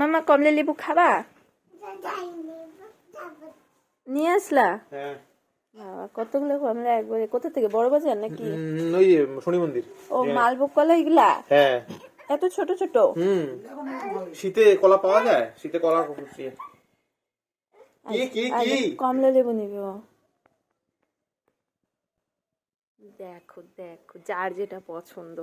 মামা কমলা লেবু খাবা? নিয়ে আসলা? হ্যাঁ। কতগুলো কমলা একবারে? কোথা থেকে, বড় বাজার নাকি? ওই শনি মন্দির। ও মালভোগ কলা এগুলা? হ্যাঁ। এত ছোট ছোট? শীতে কলা পাওয়া যায়, শীতে কলা কি কমলা লেবু নিবে ও। দেখো দেখো, যার যেটা পছন্দ।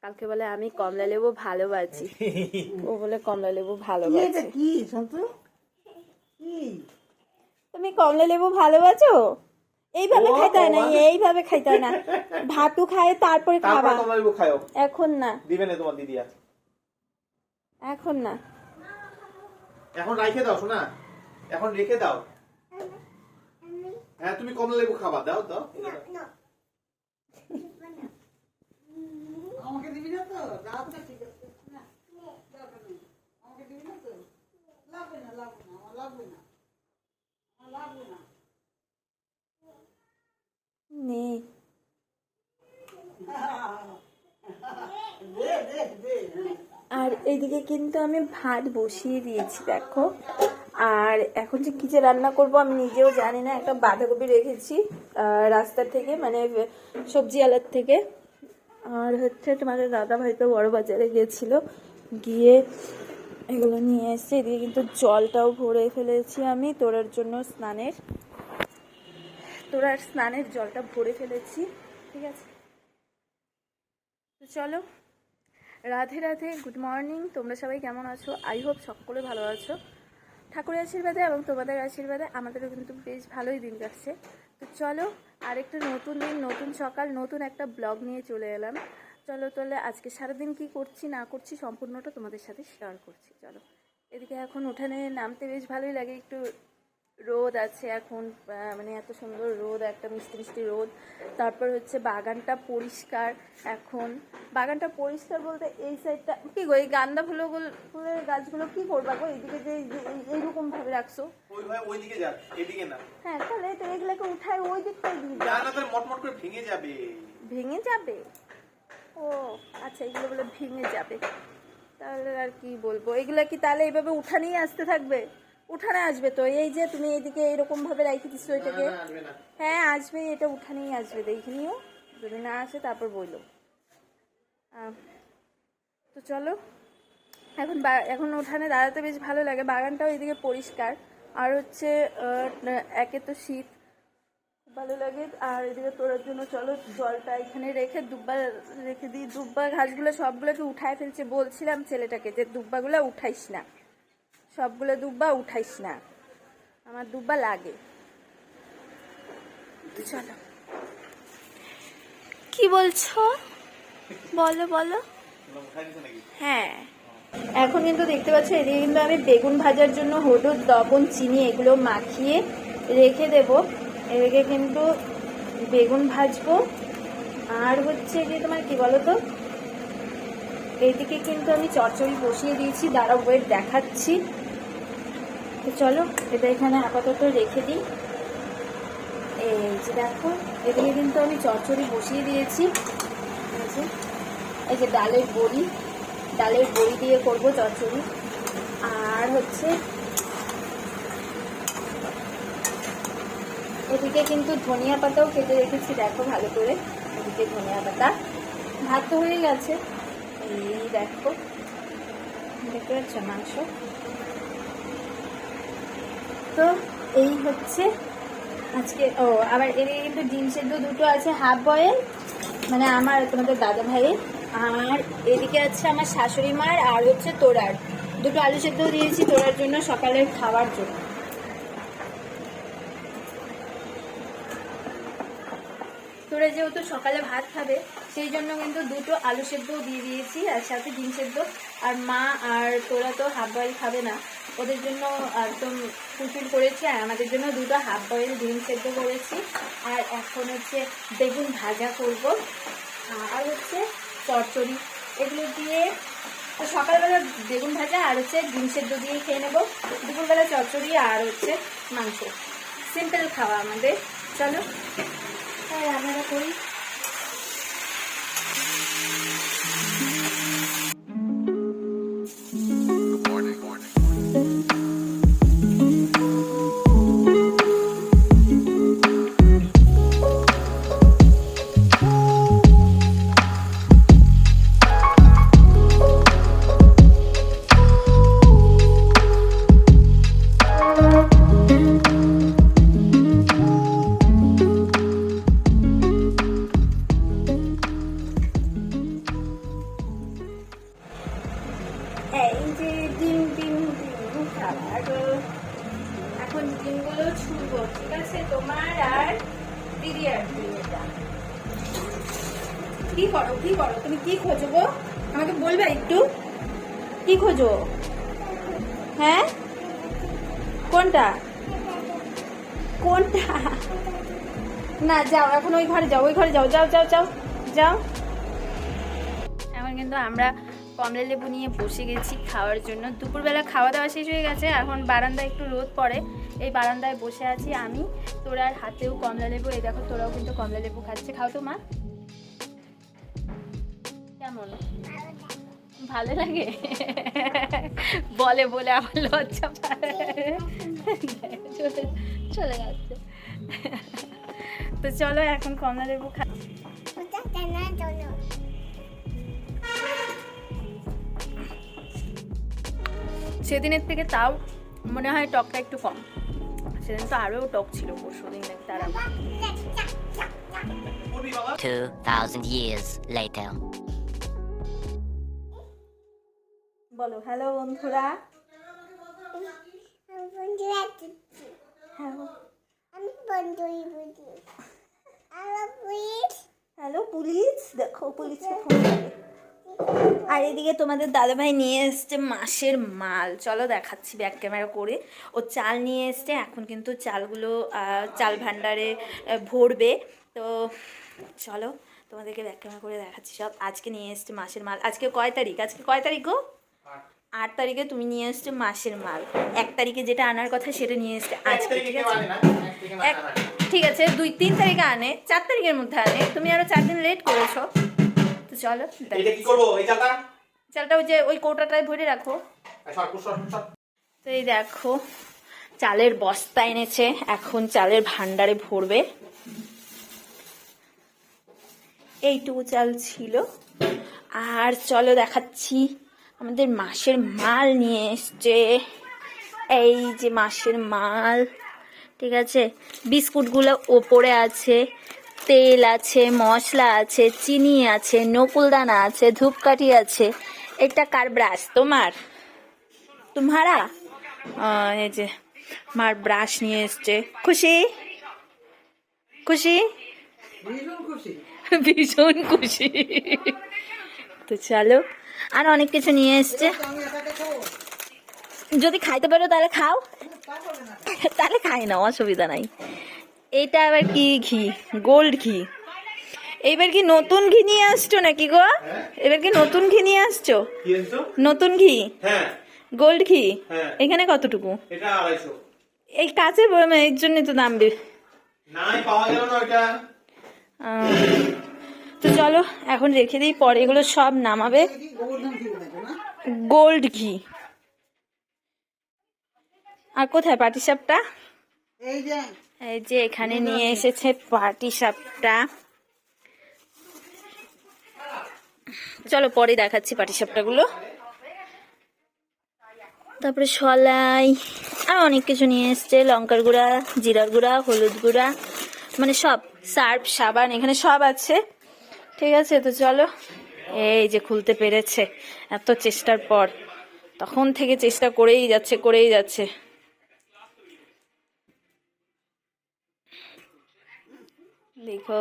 কালকে বলে আমি কমলা লেবু ভালোবাসি, ও বলে কমলা লেবু ভালোবাসে। তুমি কমলা লেবু ভালোবাসো? এইভাবে খাইতে হয় না, এইভাবে খাইতে হয় না, ভাতু খায় তারপরে খাবা। কমলা লেবু খাও, এখন না, দিবে না তোমার দিদিয়া, এখন না, এখন রেখে দাও শোনা, এখন রেখে দাও। হ্যাঁ তুমি কমলা লেবু খাবা, দাও দাও। আমাকে দিবি না তো? আচ্ছা ঠিক আছে, না দরকার নেই। আমাকে দিবি না তো? লাগবে না, লাগবে না, আমার লাগবে না, আমার লাগবে না। নে দে দে দে। আর এইদিকে কিন্তু আমি ভাত বসিয়ে দিয়েছি দেখো। আর এখন যে কি যে রান্না করব আমি নিজেও জানি না। একটা বাঁধাকপি রেখেছি রাস্তা থেকে, মানে সবজি আলার থেকে। আর হচ্ছে তোমাদের দাদা ভাই তো বড় বাজারে গিয়েছিল, গিয়ে এগুলো নিয়ে এসছে। এদিকে কিন্তু জলটাও ভরে ফেলেছি আমি তোরার জন্য, স্নানের জলটা ভরে ফেলেছি। ঠিক আছে, তো চলো। Radhe Radhe, good morning. তোমরা সবাই কেমন আছো? আই হোপ সকলে ভালো আছো। ঠাকুরের আশীর্বাদে এবং তোমাদের আশীর্বাদে আমাদেরও কিন্তু বেশ ভালোই দিন যাচ্ছে। তো চলো, আরেকটা নতুন দিন, নতুন সকাল, নতুন একটা ব্লগ নিয়ে চলে এলাম। চলো তাহলে আজকে সারাদিন কি করছি না করছি সম্পূর্ণটা তোমাদের সাথে শেয়ার করছি। চলো, এদিকে এখন উঠানে নামতে বেশ ভালোই লাগে। একটু রোদ আছে এখন, মানে এত সুন্দর রোদ, একটা মিষ্টি মিষ্টি রোদ। তারপর হচ্ছে বাগানটা পরিষ্কার এখন। বাগানটা পরিষ্কার বলতে এই সাইডটা কি গো, এই গান্দা ফুলের গাছগুলো কি করবা গো? এইদিকে যে এইরকম ভাবে রাখছো, ওইদিকে যাক, এদিকে না। হ্যাঁ তাহলে তো এগুলোকে উঠায় ওই দিকটাই দিয়ে না দাও। না, তাহলে মটমট করে ভেঙে যাবে। ভেঙে যাবে? ও আচ্ছা, এগুলো বলে ভেঙে যাবে, তাহলে আর কি বলবো। এগুলা কি তাহলে এইভাবে উঠানেই আসতে থাকবে? উঠানে আসবে তো, এই যে তুমি এইদিকে এরকম ভাবে রেখে দিচ্ছ এটাকে। হ্যাঁ আসবে, এটা উঠানেই আসবে, দেখে নিও। যদি না আসে তারপর বললো। তো চলো, এখন উঠানে দাঁড়াতে বেশ ভালো লাগে। বাগানটাও এদিকে পরিষ্কার। আর হচ্ছে একে তো শীত, ভালো লাগে। আর এদিকে তোরার জন্য চলো জলটা এখানে রেখে দুব্বা রেখে দিই। দুব্বা ঘাসগুলো সবগুলোকে উঠায় ফেলছে। বলছিলাম ছেলেটাকে যে দুব্বাগুলো উঠাইস না, সবগুলো দুব্বা উঠাইস না, আমার দুব্বা লাগে। চলো, কি বলছো বলো বলো। হ্যাঁ, এখন কিন্তু দেখতে পাচ্ছ এদিকে কিন্তু আমি বেগুন ভাজার জন্য হলুদ, লবণ, চিনি এগুলো মাখিয়ে রেখে দেব। এদিকে কিন্তু বেগুন ভাজবো। আর হচ্ছে যে তোমার কি বলো তো, এইদিকে কিন্তু আমি চচ্চড়ি বসিয়ে দিয়েছি, দাঁড়াও ওয়েট দেখাচ্ছি। তো চলো, এটা এখানে আপাতত রেখে দিই। এই যে দেখো, এদিকে কিন্তু আমি চচ্চড়ি বসিয়ে দিয়েছি। এই যে ডালের বড়ি দিয়ে করব চচ্চড়ি। আর হচ্ছে এদিকে কিন্তু ধনিয়া পাতাও কেটে রেখেছি, দেখো ভালো করে। এদিকে ধনিয়া পাতা, ভাত তো হয়ে গেছে। এই দেখো, দেখতে পাচ্ছ মাংস। তো এই হচ্ছে আজকে। ও আবার এদিকে কিন্তু ডিম সেদ্ধ দুটো আছে, হাফ বয়েল, মানে আমার তোমাদের দাদা ভাইয়ের। আর এদিকে আছে আমার শাশুড়ি মার। আর হচ্ছে তোরার দুটো আলু সেদ্ধ দিয়েছি তোরার জন্য, সকালের খাওয়ার জন্য। তোরা যেহেতু সকালে ভাত খাবে সেই জন্য কিন্তু দুটো আলু সেদ্ধও দিয়ে দিয়েছি, আর সাথে ডিম সেদ্ধ। আর মা আর তোরা তো হাফ বয়েল খাবে না, ওদের জন্য একদম ফুলফিল করেছি। আর আমাদের জন্য দুটো হাফ বয়েল ডিম সেদ্ধ করেছি। আর এখন হচ্ছে বেগুন ভাজা করব, আর হচ্ছে চচ্চড়ি, এগুলো দিয়ে। তো সকালবেলা বেগুন ভাজা আর হচ্ছে ডিম সেদ্ধ দিয়ে খেয়ে নেবো। দুপুরবেলা চচ্চড়ি আর হচ্ছে মাংস, সিম্পল খাওয়া আমাদের। চলো হ্যাঁ রান্নাটা করি। কি করো তুমি কি খোঁজো গো? আমাকে বলবে একটু কি খোঁজো? হ্যাঁ কোনটা কোনটা? না যাও এখন ওই ঘরে যাও যাও। এখন কিন্তু আমরা কমলা লেবু নিয়ে বসে গেছি খাওয়ার জন্য। দুপুরবেলা খাওয়া দাওয়া শেষ হয়ে গেছে, এখন বারান্দায় একটু রোদ পড়ে, এই বারান্দায় বসে আছি আমি, তোরা আর হাতেও কমলা লেবু। এই দেখো তোরাও কিন্তু কমলা লেবু খাচ্ছে, খাও তো মা। কেমন ভালো লাগে? বলে বলে আবার লজ্জা পায়, চলে যাচ্ছে। তো চলো এখন কমলা লেবু খা। সেদিনের থেকে তাও মনে হয় টকটা একটু কম, সেদিন তো আরও টক ছিল পরশুদিন তার আগে। 2000 years later. বলো হ্যালো বন্ধুরা। হ্যালো পুলিশ, দেখো পুলিশকে ফোন করে। আর এদিকে তোমাদের দাদাভাই নিয়ে এসছে মাসের মাল, চলো দেখাচ্ছি ব্যাক ক্যামেরা করে। ও চাল নিয়ে এসছে, এখন কিন্তু চালগুলো চাল ভাণ্ডারে ভরবে। তো চলো তোমাদেরকে ব্যাক ক্যামেরা করে দেখাচ্ছি সব। আজকে নিয়ে এসছে মাসের মাল। আজকে কয় তারিখ গো? 8 তারিখে তুমি নিয়ে এসছে মাসের মাল। 1 তারিখে যেটা আনার কথা সেটা নিয়ে এসছে আজকে, ঠিক আছে 2-3 তারিখে আনে, 4 তারিখের মধ্যে আনে, তুমি আরো 4 দিন লেট করেছো। তো চলো চালটা ওই যে ওই কৌটাটায় ভরে রাখো। তো এই দেখো চালের বস্তা এনেছে, এখন চালের ভান্ডারে ভরবে। এইটুকু চাল ছিল। আর চলো দেখাচ্ছি আমাদের মাসের মাল নিয়ে এসছে। এই যে মাসের মাল, ঠিক আছে। বিস্কুটগুলো ওপরে আছে, তেল আছে, মশলা আছে, চিনি আছে, নকুলদানা আছে, ধূপকাঠি আছে। এটা কার ব্রাশ? তোমারা? এই যে মার ব্রাশ নিয়ে এসছে। খুশি ভীষণ খুশি। তো চলো আর অনেক কিছু নিয়ে এসছে, যদি খাইতে পারো তাহলে খাও, তাহলে খাই না, অসুবিধা নাই। এটা আবার কি ঘি? গোল্ড ঘি। এইবার কি নতুন ঘি নিয়ে আসছো নাকি গো? এবার কি নতুন ঘি নিয়ে আসছো? নতুন ঘি, গোল্ড ঘি। এখানে কতটুকু? এই কাছে এর জন্য তো দাম তো চলো এখন রেখে দিই, পরে এগুলো সব নামাবে। গোল্ড ঘি। আর কোথায় পাটিসাপটা? এই যে এখানে নিয়ে এসেছে পাটিসাপটা। চলো পরে দেখাচ্ছি পাটিসাপটাগুলো। তারপরে সলাই আর অনেক কিছু নিয়ে এসছে, লঙ্কার গুঁড়া, জিরার গুঁড়া, হলুদ গুঁড়া, মানে সব, সার্ফ, সাবান, এখানে সব আছে, ঠিক আছে। তো চলো, এই যে খুলতে পেরেছে এত চেষ্টার পর, তখন থেকে চেষ্টা করেই যাচ্ছে। দেখো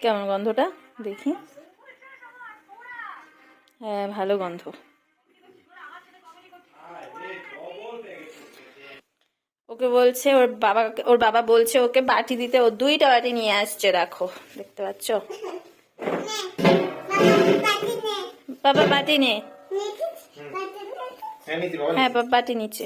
কেমন গন্ধটা, দেখি। হ্যাঁ ভালো গন্ধ। ওকে বলছে ওর বাবা বলছে ওকে বাটি দিতে, ও 2টা বাটি নিয়ে আসছে, দেখো দেখতে পাচ্ছ। বাবা বাটি নে। হ্যাঁ বাবা বাটি নিচে।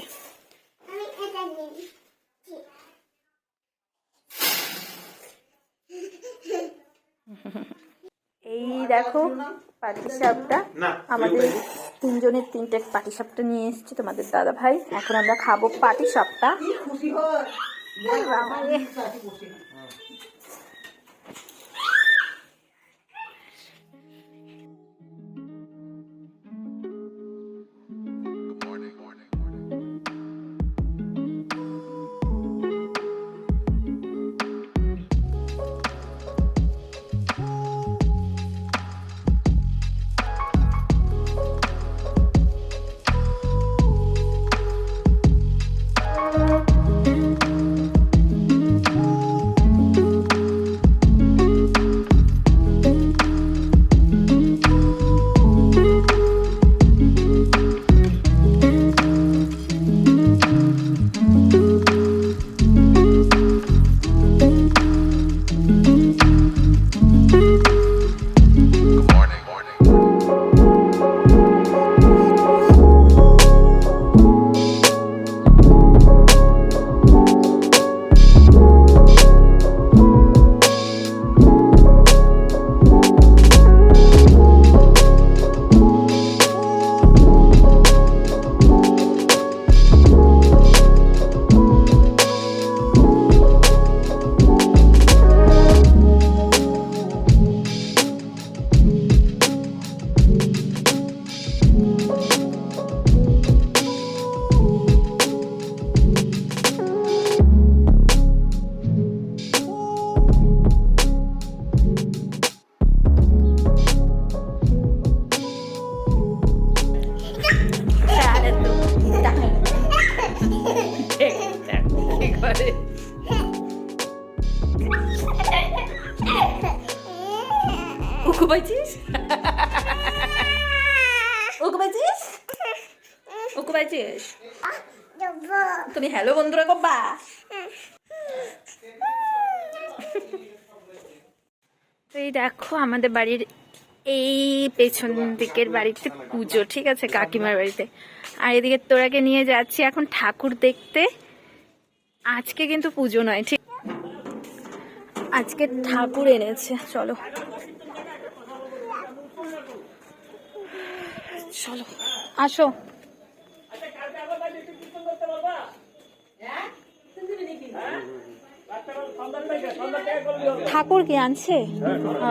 এই দেখো পাটিসাপটা, আমাদের 3 জনের 3টে পাটিসাপটা নিয়ে এসেছে তোমাদের দাদা ভাই। এখন আমরা খাবো পাটিসাপটা। করে। উকু পাইছিস? উকু পাইছিস? উকু পাইছিস? তুমি হ্যালো বন্ধুরা কব্বা? তো এই দেখো আমাদের বাড়ির এই পেছন দিকের বাড়িতে পুজো, ঠিক আছে, কাকিমার বাড়িতে। আর এদিকে তোরাকে নিয়ে যাচ্ছি এখন ঠাকুর দেখতে। আজকে কিন্তু পুজো নয়, ঠিক, আজকে ঠাকুর এনেছে। চলো চলো আসো। ঠাকুর কি আনছে? ও।